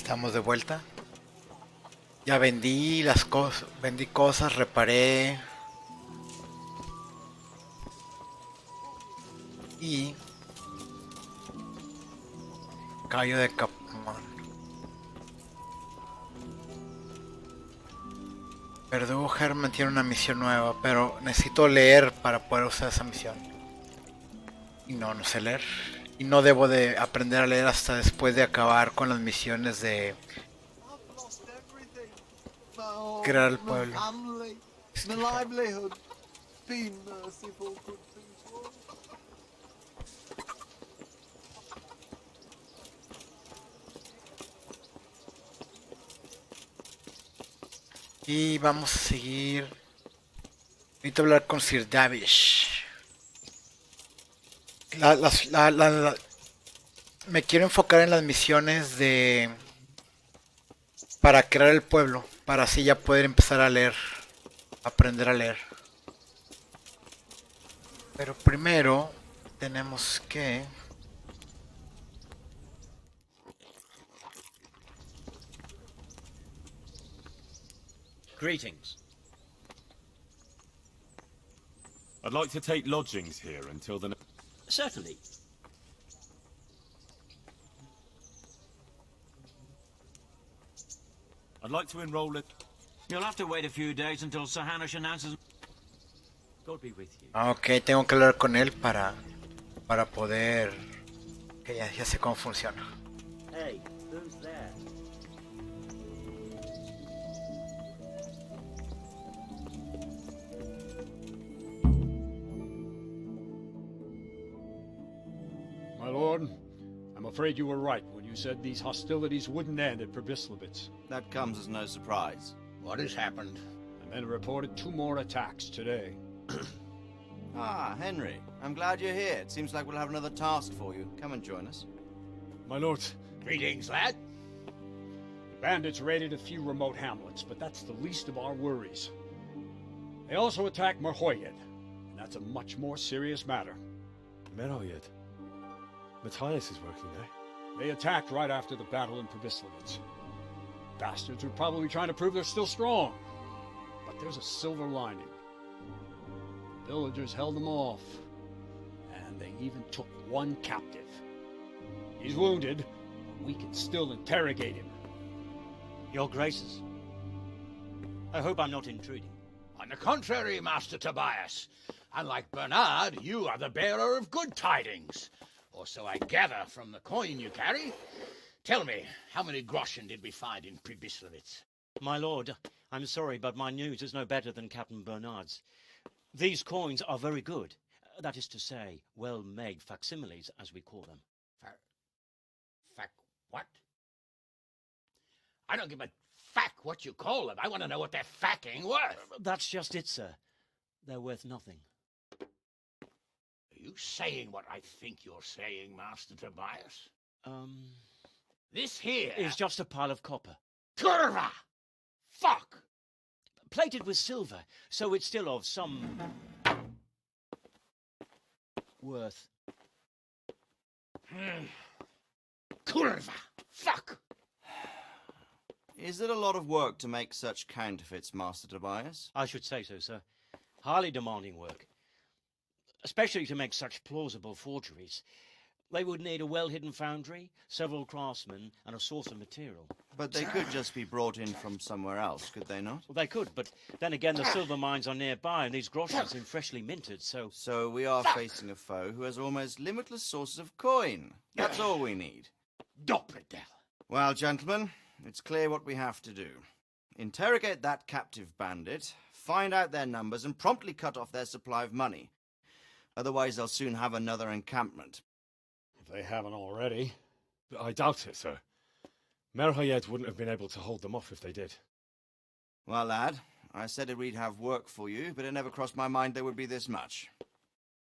Estamos de vuelta. Ya vendí las cosas, vendí cosas, reparé y caballo de Capmán. Verdugo Herman tiene una misión nueva, pero necesito leer para poder usar esa misión. Y no sé leer. Y no debo de aprender a leer hasta después de acabar con las misiones de crear el My pueblo. family, my livelihood. Be merciful, good people. Y vamos a seguir. Necesito hablar con Sir Davish. Me quiero enfocar en las misiones de para crear el pueblo, para así ya poder empezar a leer, aprender a leer. Pero primero tenemos que Greetings. I'd like to take lodgings here until the... Certainly. I'd like to enroll it. You'll have to wait a few days until Sir Hanush announces... God be with you. Ok, tengo que hablar con él para poder que ya sé cómo funciona. Hey, who's there? My lord, I'm afraid you were right when you said these hostilities wouldn't end at Prebislavitz. That comes as no surprise. What has happened? The men reported 2 more attacks today. Ah, Henry. I'm glad you're here. It seems like we'll have another task for you. Come and join us. My lord, Greetings, lad. the bandits raided a few remote hamlets, but that's the least of our worries. They also attacked Merhoyed, and that's a much more serious matter. Meroyed. Matthias is working there. They attacked right after the battle in Prebislavitz. Bastards were probably trying to prove they're still strong. But there's a silver lining. The villagers held them off, and they even took one captive. He's wounded, but we can still interrogate him. Your Graces. I hope I'm not intruding. On the contrary, Master Tobias. Unlike Bernard, you are the bearer of good tidings. Or so I gather from the coin you carry. Tell me, how many groschen did we find in Prebislavitz? My lord, I'm sorry, but my news is no better than Captain Bernard's. These coins are very good. That is to say, well-made facsimiles, as we call them. What? I don't give a fack what you call them. I want to know what they're facking worth. That's just it, sir. They're worth nothing. Are you saying what I think you're saying, Master Tobias? This here Is just a pile of copper. Curva! Fuck! Plated with silver, so it's still of some... worth. Curva! Fuck! Is it a lot of work to make such counterfeits, Master Tobias? I should say so, sir. Highly demanding work. Especially to make such plausible forgeries. They would need a well-hidden foundry, several craftsmen, and a source of material. But they could just be brought in from somewhere else, could they not? Well, they could, but then again, the silver mines are nearby, and these groschens seem freshly minted, so... So we are facing a foe who has almost limitless sources of coin. That's all we need. Doppelder. Well, gentlemen, it's clear what we have to do. Interrogate that captive bandit, find out their numbers, and promptly cut off their supply of money. Otherwise, they'll soon have another encampment. If they haven't already. I doubt it, sir. Merhoyed wouldn't have been able to hold them off if they did. Well, lad, I said we'd have work for you, but it never crossed my mind there would be this much.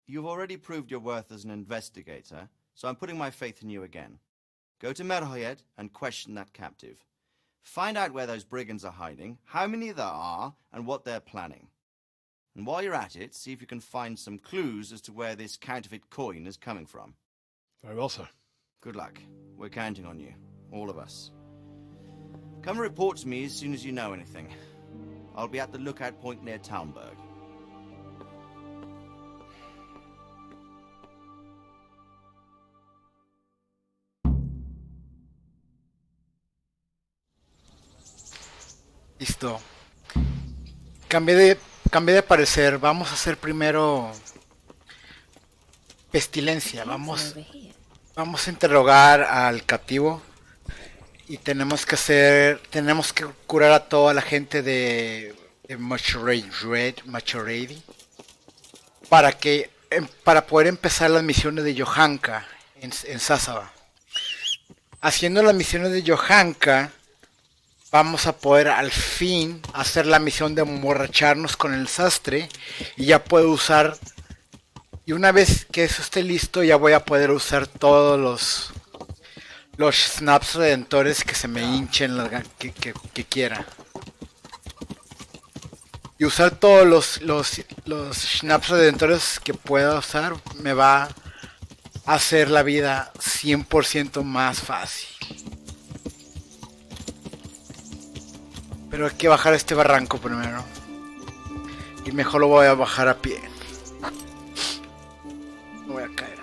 You've already proved your worth as an investigator, so I'm putting my faith in you again. Go to Merhoyed and question that captive. Find out where those brigands are hiding, how many there are, and what they're planning. And while you're at it, see if you can find some clues as to where this counterfeit coin is coming from. Very well, sir. Good luck. We're counting on you. All of us. Come report to me as soon as you know anything. I'll be at the lookout point near Townburg. Listo. Cambié de parecer. Vamos a hacer primero Pestilencia. Vamos a interrogar al cautivo. Y tenemos que curar a toda la gente de Machoredi para poder empezar las misiones de Johanka en Sasaba. Haciendo las misiones de Johanka, vamos a poder al fin hacer la misión de emborracharnos con el sastre y ya puedo usar. Y una vez que eso esté listo, ya voy a poder usar todos los snaps redentores que se me hinchen que quiera. Y usar todos los snaps redentores que pueda usar me va a hacer la vida 100% más fácil. Pero hay que bajar este barranco primero. Y mejor lo voy a bajar a pie. No voy a caer.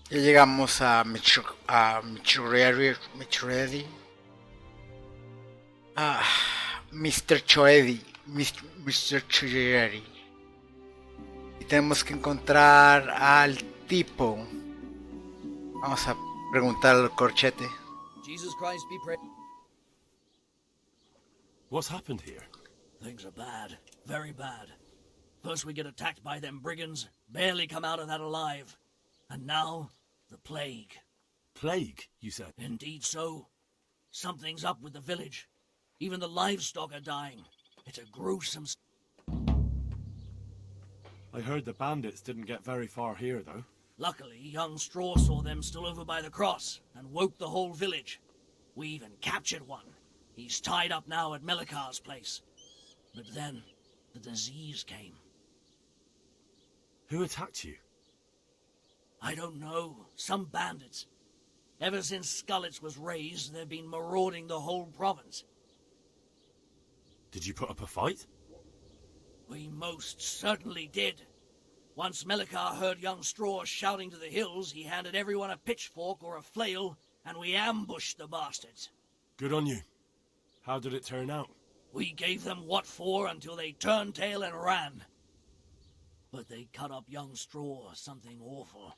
Ya llegamos a Michuredi. Mr. Choedi. Mr. Choedi. Y tenemos que encontrar al tipo. Vamos a preguntar al corchete. Jesus Christ be praised. What's happened here? Things are bad. Very bad. First we get attacked by them brigands. Barely come out of that alive. And now, the plague. Plague, you said? Indeed so. Something's up with the village. Even the livestock are dying. It's a gruesome... I heard the bandits didn't get very far here, though. Luckily, young Straw saw them still over by the cross and woke the whole village. We even captured one. He's tied up now at Melikar's place. But then, the disease came. Who attacked you? I don't know. Some bandits. Ever since Skullets was raised, they've been marauding the whole province. Did you put up a fight? We most certainly did. Once Melikar heard young Straw shouting to the hills, he handed everyone a pitchfork or a flail, and we ambushed the bastards. Good on you. How did it turn out? We gave them what for until they turned tail and ran. But they cut up young Straw something awful.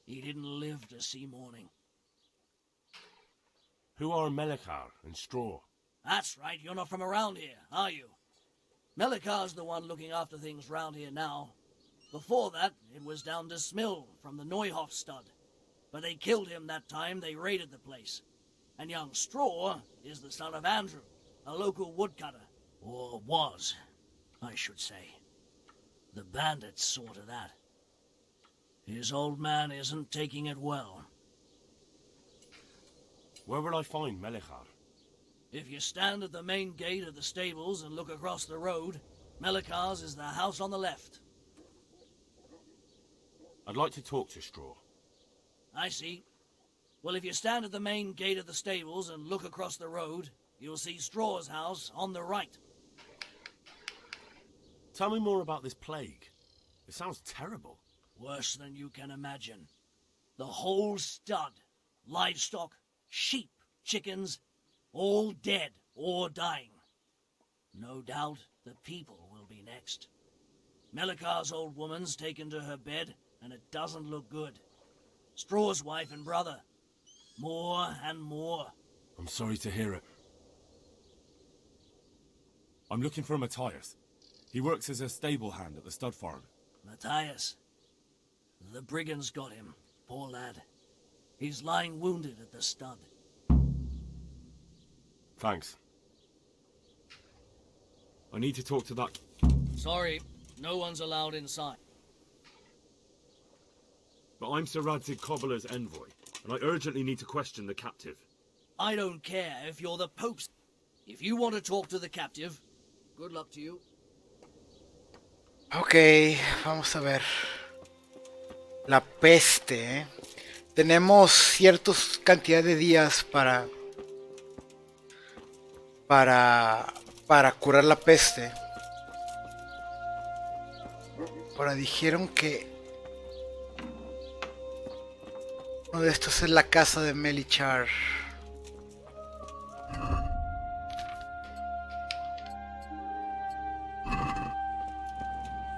He didn't live to see morning. Who are Melikar and Straw? That's right, you're not from around here, are you? Melikar's the one looking after things round here now. Before that, it was down to Smill from the Neuhoff stud. But they killed him that time they raided the place. And young Straw is the son of Andrew, a local woodcutter. Or was, I should say. The bandits saw to that. His old man isn't taking it well. Where will I find Melikar? If you stand at the main gate of the stables and look across the road, Melikar's is the house on the left. I'd like to talk to Straw. I see. Well, if you stand at the main gate of the stables and look across the road, you'll see Straw's house on the right. Tell me more about this plague. It sounds terrible. Worse than you can imagine. The whole stud, livestock, sheep, chickens, all dead or dying. No doubt the people will be next. Melikar's old woman's taken to her bed, and it doesn't look good. Straw's wife and brother. More and more. I'm sorry to hear it. I'm looking for Matthias. He works as a stable hand at the stud farm. Matthias. The brigands got him, poor lad. He's lying wounded at the stud. Thanks. I need to talk to that... Sorry, no one's allowed inside. But I'm Sir Radzig Cobbler's envoy, and I urgently need to question the captive. I don't care if you're the Pope's. If you want to talk to the captive, good luck to you. Ok, vamos a ver. La peste, ¿eh? Tenemos ciertas cantidad de días para curar la peste. Ahora dijeron que uno de estos es la casa de Melichar.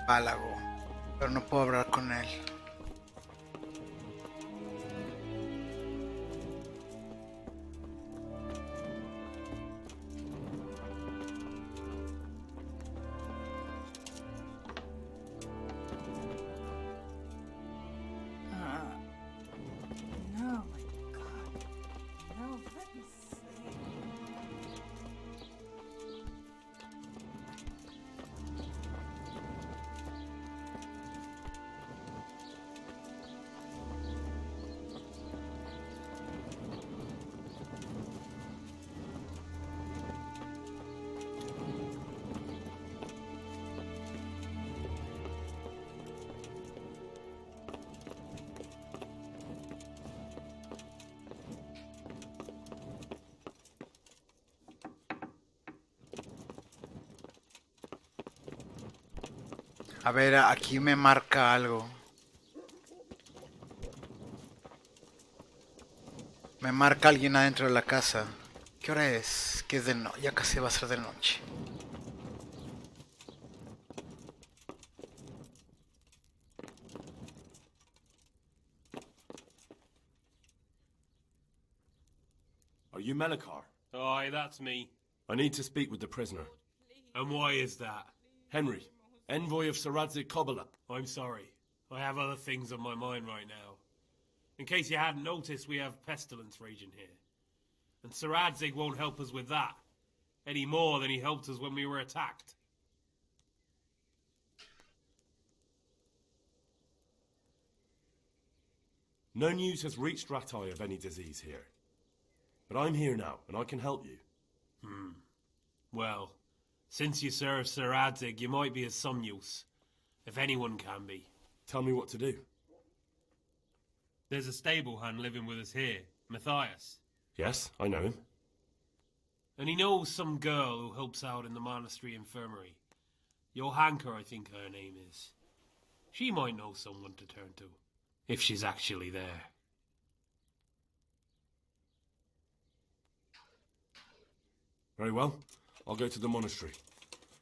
Pálago, pero no puedo hablar con él. A ver, aquí me marca algo. Me marca alguien adentro de la casa. ¿Qué hora es? Que es de noche. Ya casi va a ser de noche. Are you Melikar? Aye, that's me. I need to speak with the prisoner. And why is that? Henry, envoy of Sir Radzig Cobbler. I'm sorry. I have other things on my mind right now. In case you hadn't noticed, we have pestilence raging here. And Sir Radzig won't help us with that. Any more than he helped us when we were attacked. No news has reached Ratai of any disease here. But I'm here now, and I can help you. Well, since you serve Sir Radzig, you might be of some use. If anyone can be. Tell me what to do. There's a stable hand living with us here, Matthias. Yes, I know him. And he knows some girl who helps out in the monastery infirmary. Johanka, I think her name is. She might know someone to turn to, if she's actually there. Very well. I'll go to the monastery.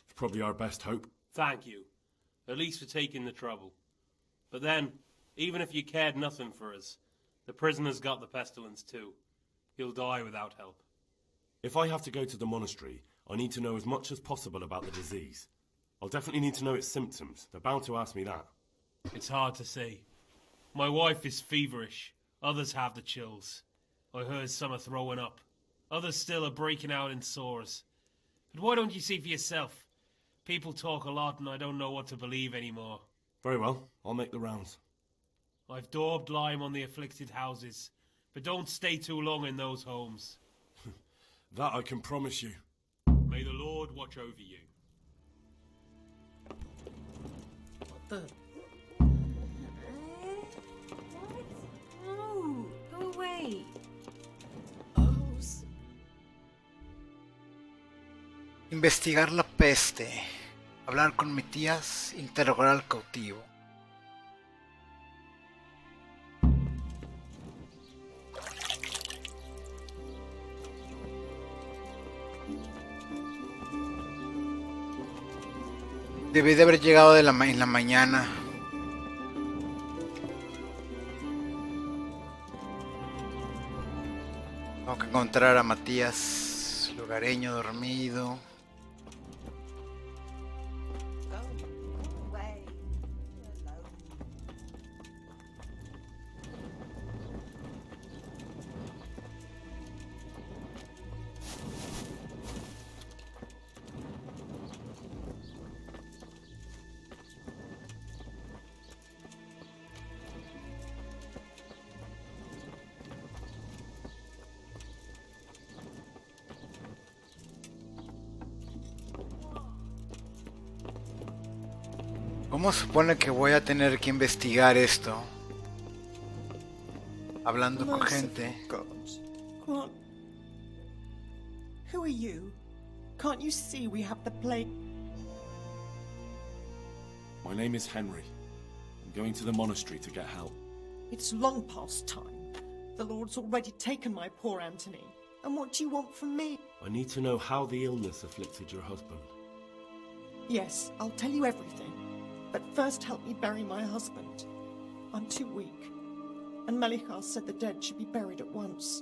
It's probably our best hope. Thank you. At least for taking the trouble. But then, even if you cared nothing for us, the prisoner's got the pestilence too. He'll die without help. If I have to go to the monastery, I need to know as much as possible about the disease. I'll definitely need to know its symptoms. They're bound to ask me that. It's hard to say. My wife is feverish. Others have the chills. I heard some are throwing up. Others still are breaking out in sores. But why don't you see for yourself? People talk a lot and I don't know what to believe anymore. Very well, I'll make the rounds. I've daubed lime on the afflicted houses, but don't stay too long in those homes. That I can promise you. May the Lord watch over you. What the? What? No, go away. Oh, Investigar la peste. Hablar con mis tías. Interrogar al cautivo. Debí de haber llegado en la mañana. Tengo que encontrar a Matías, lugareño dormido. ¿Cómo se supone que voy a tener que investigar esto? Hablando con gente. God. Grant. Who are you? Can't you see we have the plague? My name is Henry. I'm going to the monastery to get help. It's long past time. The Lord's already taken my poor Anthony. And what do you want from me? I need to know how the illness afflicted your husband. Yes, I'll tell you everything. But first help me bury my husband. I'm too weak. And Melichar said the dead should be buried at once.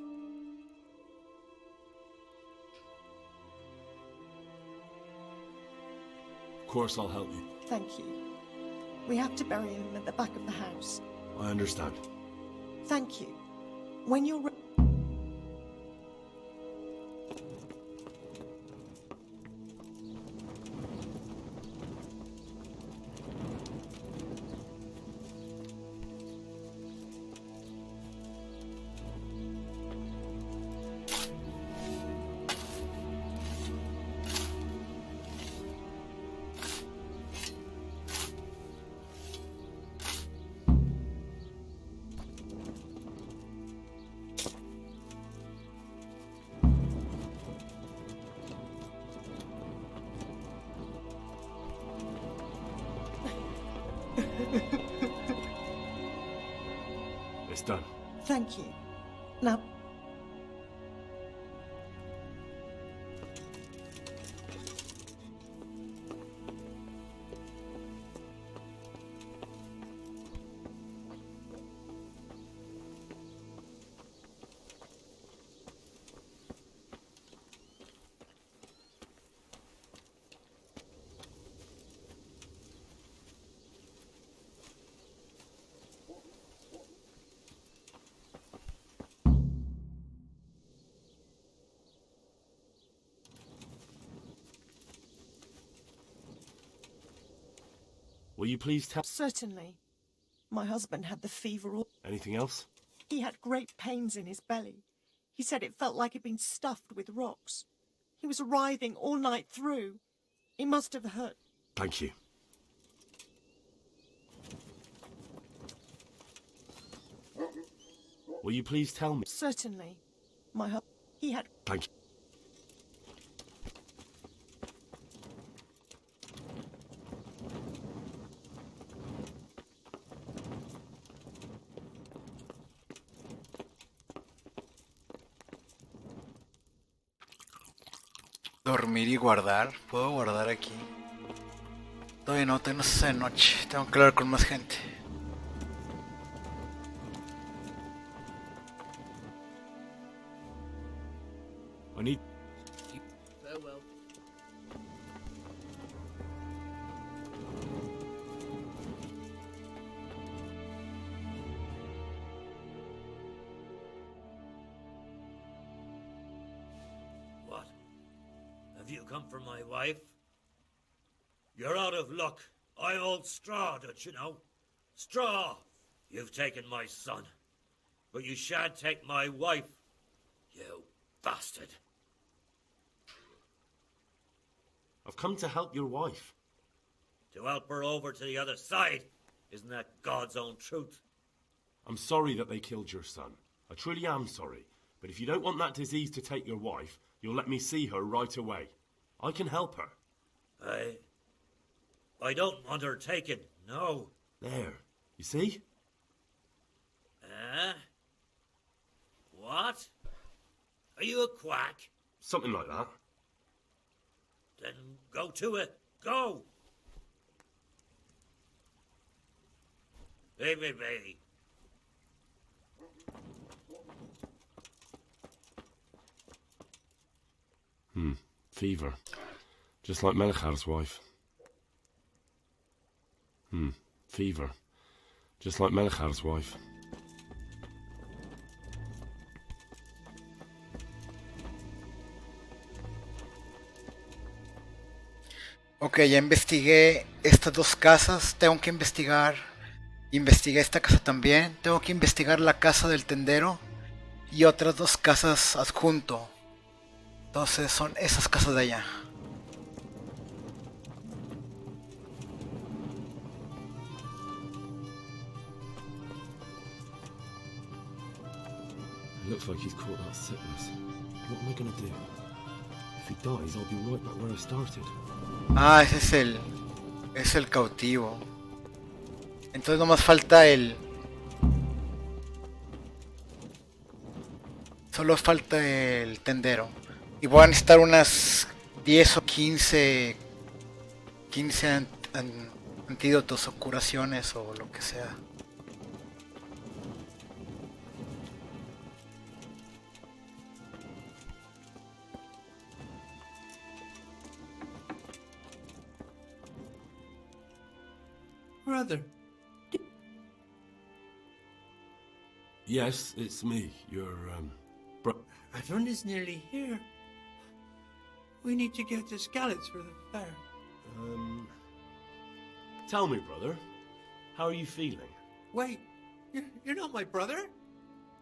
Of course I'll help you. Thank you. We have to bury him at the back of the house. I understand. Thank you. When you're ready. It's done. Thank you. Now, Will you please tell... certainly. My husband had the fever all... Anything else? He had great pains in his belly. He said it felt like he'd been stuffed with rocks. He was writhing all night through. It must have hurt. Thank you. Will you please tell me... Certainly. My husband... He had... Thank you. Dormir y guardar. ¿Puedo guardar aquí? Todavía no se hace de noche. Tengo que hablar con más gente. I need... Farewell. What? Have you come for my wife? You're out of luck. I hold straw, don't you know? Straw! You've taken my son. But you shan't take my wife. You bastard. I've come to help your wife. To help her over to the other side. Isn't that God's own truth? I'm sorry that they killed your son. I truly am sorry. But if you don't want that disease to take your wife, you'll let me see her right away. I can help her. I don't want her taken, no. There. You see? What? Are you a quack? Something like that. Then go to it. Go! Baby. Fever. Just like Melchar's wife. Fever. Just like Melchar's wife. Ok, ya investigué estas dos casas. Tengo que investigar. Investigué esta casa también. Tengo que investigar la casa del tendero. Y otras dos casas adjunto. Entonces son esas casas de allá. It looks like he's caught that sickness. What am I gonna do? If he dies, I'll be right back where I started. Ah, ese es el cautivo. Entonces nomás falta el... Solo falta el tendero. Y voy a necesitar unas 10 o 15 antídotos o curaciones o lo que sea. Brother. Yes, it's me, your, Everyone is nearly here. We need to get the scallops for the fair. Tell me, brother, how are you feeling? Wait, you're not my brother?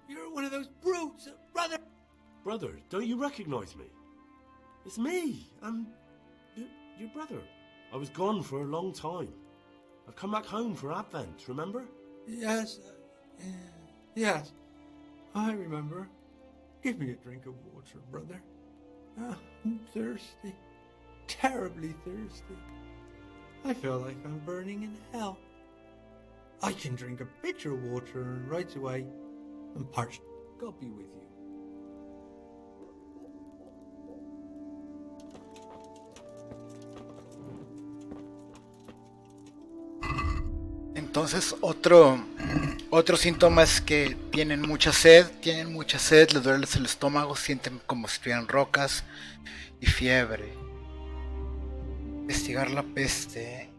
You're one of those brutes, brother! Brother, don't you recognize me? It's me, I'm your brother. I was gone for a long time. I've come back home for Advent, remember? Yes, yes, I remember. Give me a drink of water, brother. I'm thirsty, terribly thirsty. I feel like I'm burning in hell. I can drink a pitcher of water and right away I'm parched. God be with you. Entonces otro síntoma es que tienen mucha sed, les duele el estómago, sienten como si tuvieran rocas y fiebre. Investigar la peste.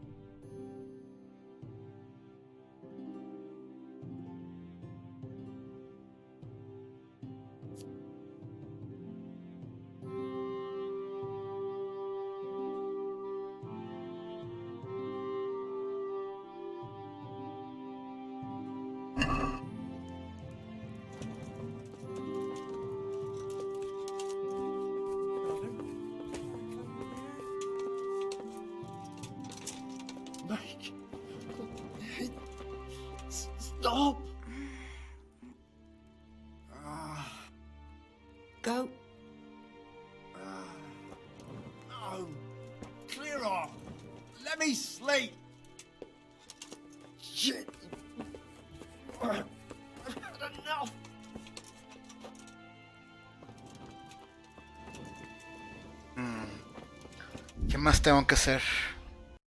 Stop! Go. No! Clear off! Let me sleep! Shit! I've had enough! más tengo que hacer?